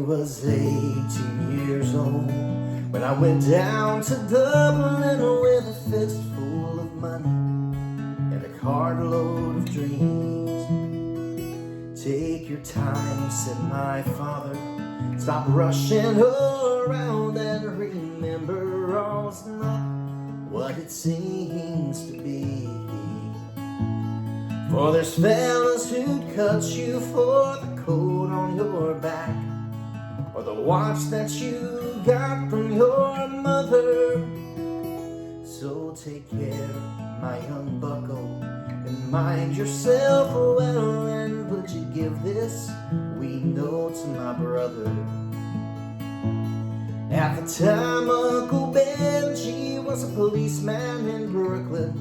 was 18 years old when I went down to Dublin with a fistful of money and a cartload of dreams. Take your time, said my father. Stop rushing around and remember all's not what it seems to be. For there's fellas who'd cut you for the coat on your back or the watch that you got from your mother. So take care, my young bucko, and mind yourself well. And would you give this wee note to my brother? At the time, Uncle Benji was a policeman in Brooklyn,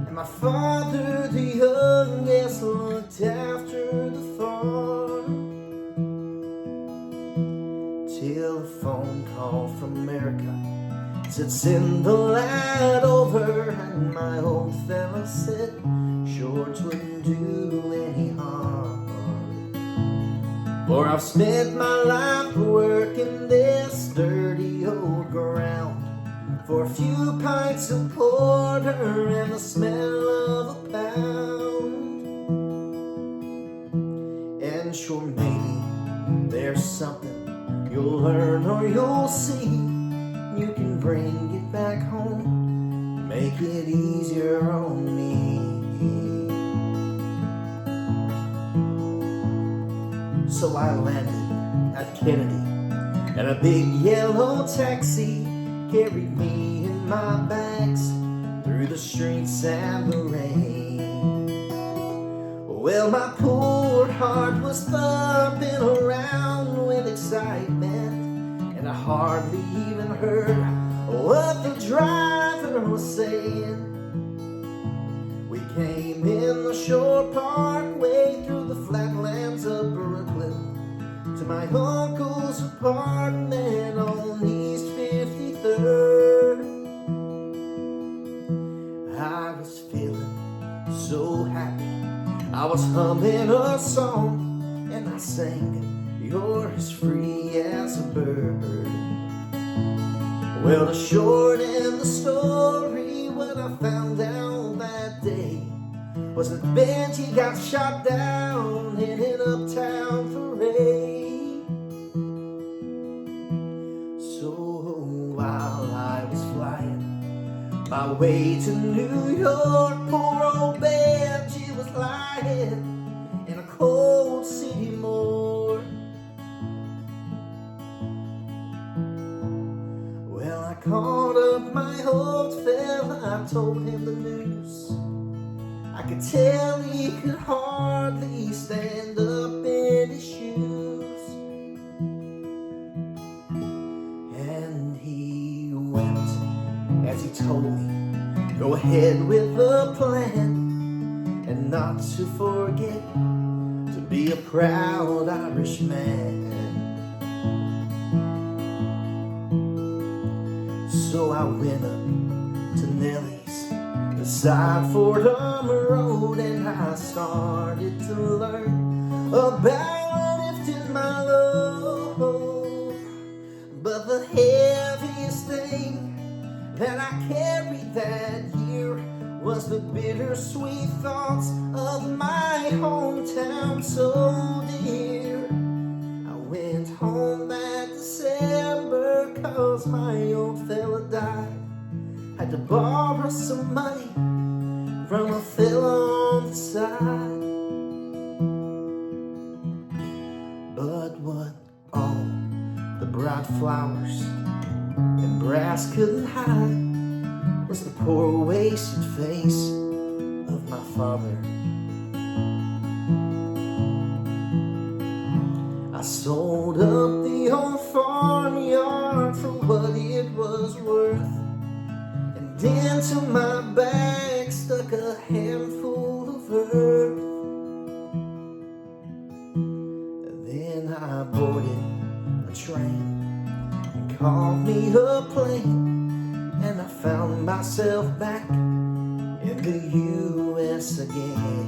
and my father, the youngest, looked after the farm. Till a phone call from America said send the lad over, and my old fella said shorts wouldn't do any harm. For I've spent my life working this dirty old ground for a few pints of porter and the smell of a pound. And sure, maybe there's something you'll learn or you'll see. You can bring it back home, make it easier on me. So I landed at Kennedy, and a big yellow taxi carried me and my bags through the streets and the rain. Well, my poor heart was thumping around with excitement, and I hardly even heard what the driver was saying. We came in the Shore Parkway through the flatlands of Brooklyn to my uncle's apartment on East 53rd. I was feeling so happy, I was humming a song, and I sang, "You're as free as a bird." Well, the short end of the story, what I found out that day was that Benji got shot down in an uptown parade. So while I was flying my way to New York, poor old Benji was lying in a cold city morgue. Well, I called up my old fella, I told him the news. I could tell he could hardly stand up in his shoes. And he wept as he told me, go ahead with the plan, and not to forget to be a proud Irish man. So I went up to Nellie's beside Fordham Road, and I started to learn about lifting my load. But the heaviest thing that I carried that year was the bittersweet thoughts of my hometown so dear. I went home that December 'cause my old fella died. Had to borrow some money from a fella on the side. But what all the bright flowers and brass couldn't hide was the poor wasted face of my father. I sold up the old farmyard for what it was worth, and into my bag stuck a handful of earth. Then I boarded a train and called me a plane, and I found myself back in the U.S. again.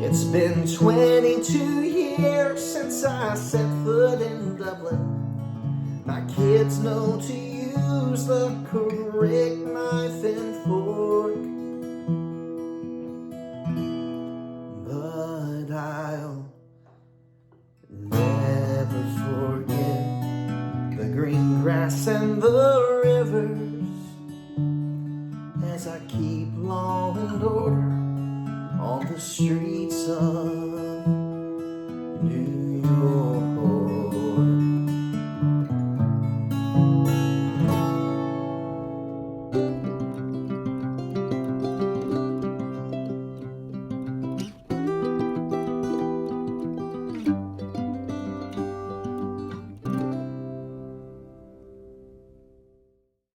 It's been 22 years since I set foot But in Dublin, my kids know to use the correct knife and fork. But I'll never forget the green grass and the rivers as I keep law and order on the streets of